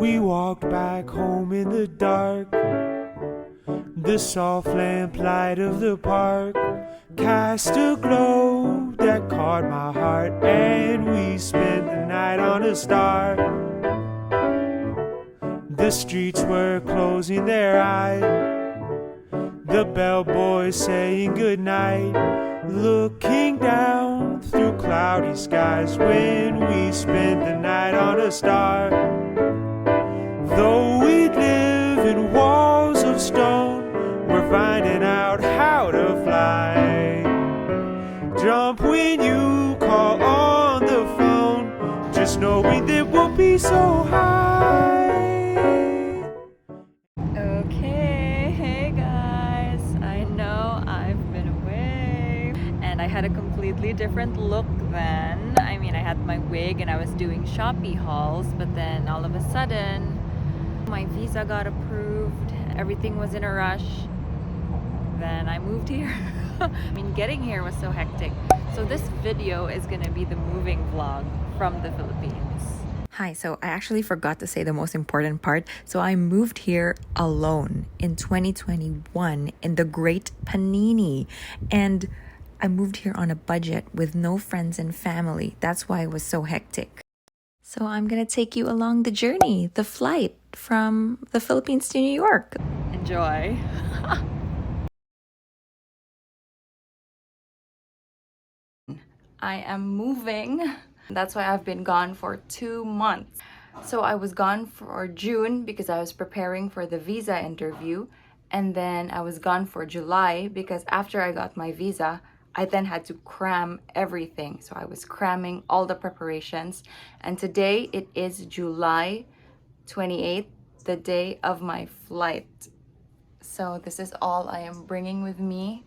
We walked back home in the dark. The soft lamplight of the park cast a glow that caught my heart, and we spent the night on a star. The streets were closing their eyes, the bellboys saying goodnight, looking down through cloudy skies when we spent the night on a star. Though we live in walls of stone, we're finding out how to fly. Jump when you call on the phone, just knowing that we'll be so high. Okay, hey guys, I know I've been away and I had a completely different look then. I mean, I had my wig and I was doing Shopee hauls, but then all of a sudden my visa got approved, everything was in a rush. Then I moved here. I mean, getting here was so hectic. So this video is gonna be the moving vlog from the Philippines. Hi, so I actually forgot to say the most important part. So I moved here alone in 2021 in the Great Panini. And I moved here on a budget with no friends and family. That's why it was so hectic. So I'm gonna take you along the journey, the flight from the Philippines to New York. Enjoy. I am moving. That's why I've been gone for 2 months. So I was gone for June because I was preparing for the visa interview. And then I was gone for July because after I got my visa, I then had to cram everything. So I was cramming all the preparations. And today it is July 28th, the day of my flight. So this is all I am bringing with me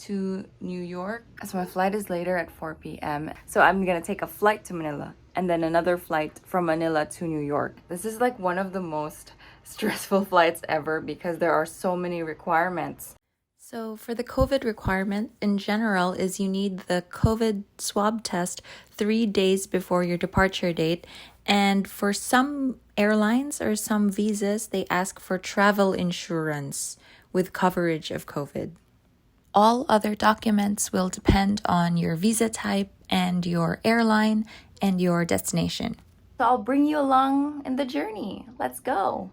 to New York. So my flight is later at 4 p.m. So I'm gonna take a flight to Manila and then another flight from Manila to New York. This is like one of the most stressful flights ever because there are so many requirements. So for the COVID requirement in general is you need the COVID swab test 3 days before your departure date. And for some airlines or some visas, they ask for travel insurance with coverage of COVID. All other documents will depend on your visa type and your airline and your destination. So I'll bring you along in the journey. Let's go.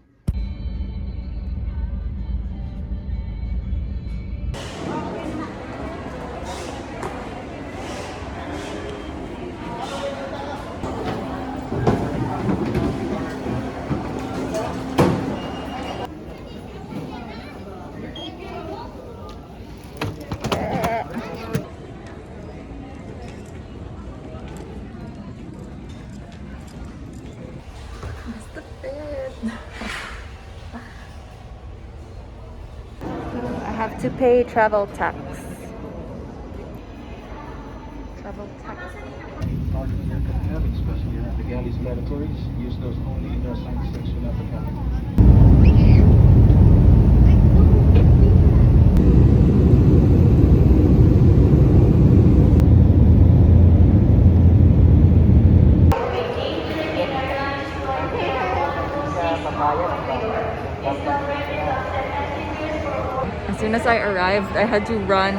I have to pay travel tax. Travel tax. Especially around the galleys lavatories, use those only in the assigned section of the cabin. As soon as I arrived, I had to run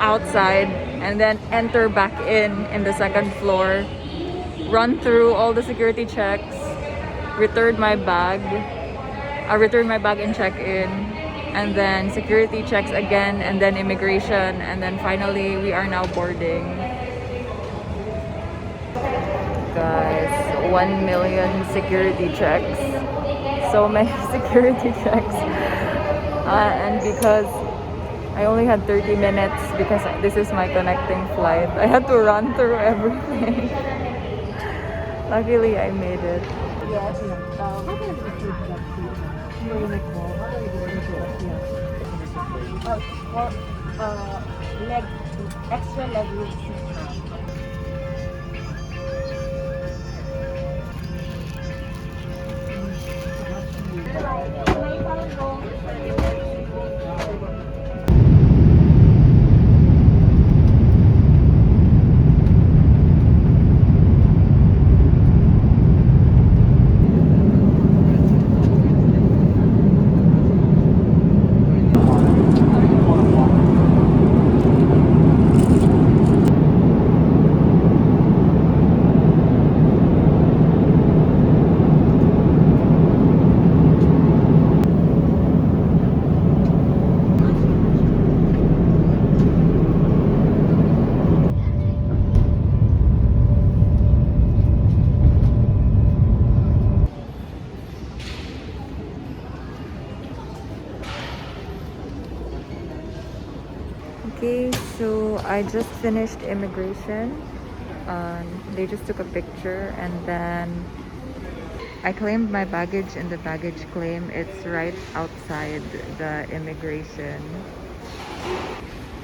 outside and then enter back in the second floor, run through all the security checks, return my bag and check-in, and then security checks again, and then immigration, and then finally we are now boarding. Guys, 1 million security checks. So many security checks. And because I only had 30 minutes because this is my connecting flight, I had to run through everything. Luckily, I made it. Extra leg with Okay, so I just finished immigration. They just took a picture and then I claimed my baggage in the baggage claim. It's right outside the immigration.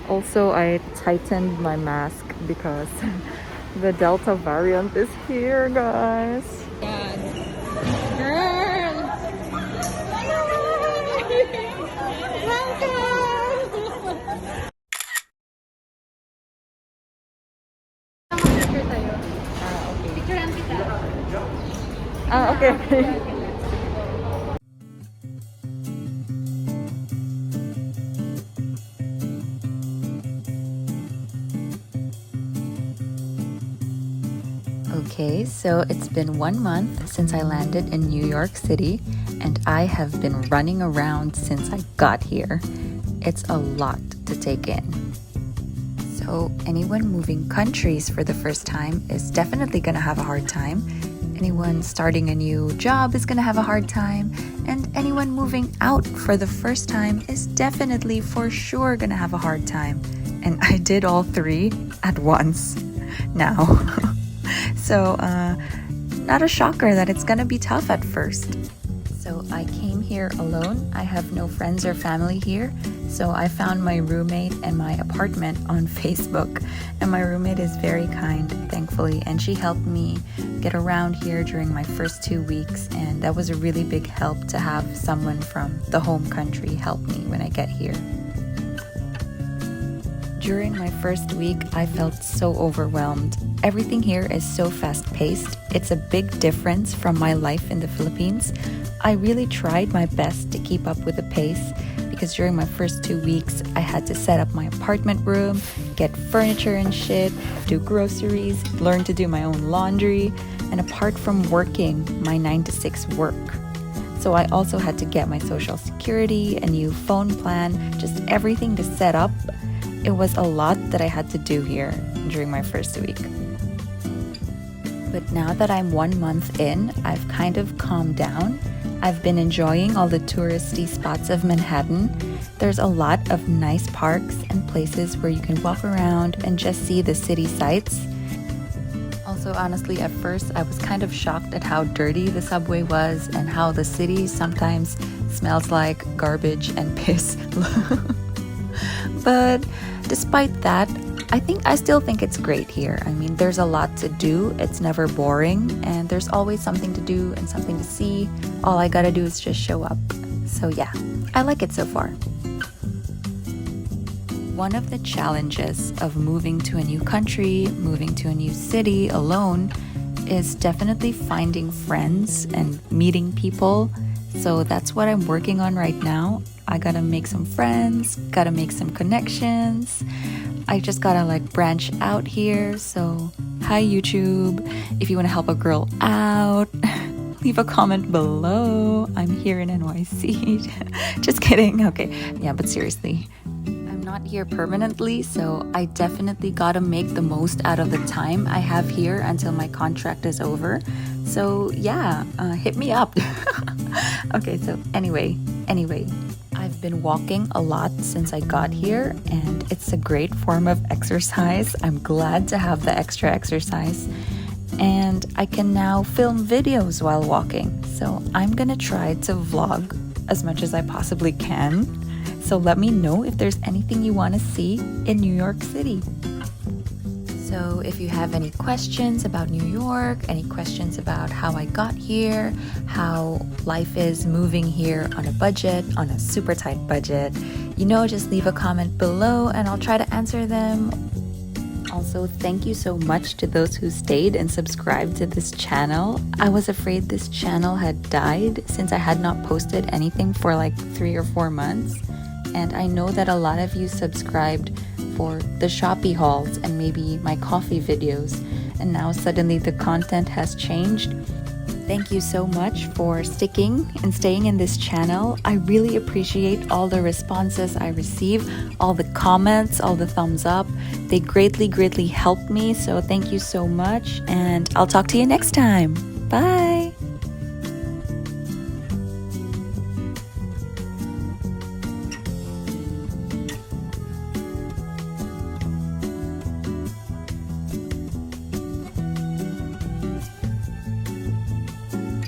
Also, I tightened my mask because the Delta variant is here, guys. Ah, okay. Okay, so it's been 1 month since I landed in New York City, and I have been running around since I got here. It's a lot to take in. So anyone moving countries for the first time is definitely gonna have a hard time. Anyone starting a new job is gonna have a hard time. And anyone moving out for the first time is definitely for sure gonna have a hard time. And I did all three at once now. So not a shocker that it's gonna be tough at first. So I came here alone. I have no friends or family here. So I found my roommate and my apartment on Facebook. And my roommate is very kind, thankfully. And she helped me get around here during my first 2 weeks. And that was a really big help to have someone from the home country help me when I get here. During my first week, I felt so overwhelmed. Everything here is so fast-paced. It's a big difference from my life in the Philippines. I really tried my best to keep up with the pace because during my first 2 weeks, I had to set up my apartment room, get furniture and shit, do groceries, learn to do my own laundry, and apart from working my 9 to 6 work. So I also had to get my social security, a new phone plan, just everything to set up. It was a lot that I had to do here during my first week. But now that I'm 1 month in, I've kind of calmed down. I've been enjoying all the touristy spots of Manhattan. There's a lot of nice parks and places where you can walk around and just see the city sights. Also, honestly, at first I was kind of shocked at how dirty the subway was and how the city sometimes smells like garbage and piss. But despite that, I still think it's great here. I mean, there's a lot to do. It's never boring, and there's always something to do and something to see. All I gotta do is just show up. So yeah, I like it so far. One of the challenges of moving to a new country, moving to a new city alone, is definitely finding friends and meeting people. So that's what I'm working on right now. I gotta make some friends, gotta make some connections. I just gotta branch out here. So hi YouTube, if you want to help a girl out, leave a comment below. I'm here in NYC. Just kidding. Okay, yeah, but seriously, I'm not here permanently, so I definitely gotta make the most out of the time I have here until my contract is over. So yeah, hit me up. Okay, so anyway, I've been walking a lot since I got here, and it's a great form of exercise. I'm glad to have the extra exercise, and I can now film videos while walking. So I'm gonna try to vlog as much as I possibly can. So let me know if there's anything you want to see in New York City. So if you have any questions about New York, any questions about how I got here, how life is moving here on a budget, on a super tight budget, just leave a comment below and I'll try to answer them. Also, thank you so much to those who stayed and subscribed to this channel. I was afraid this channel had died since I had not posted anything for 3 or 4 months. And I know that a lot of you subscribed for the Shopee hauls and maybe my coffee videos, and now suddenly the content has changed. Thank you so much for sticking and staying in this channel. I really appreciate all the responses I receive, all the comments, all the thumbs up. They greatly help me, so thank you so much, and I'll talk to you next time. Bye!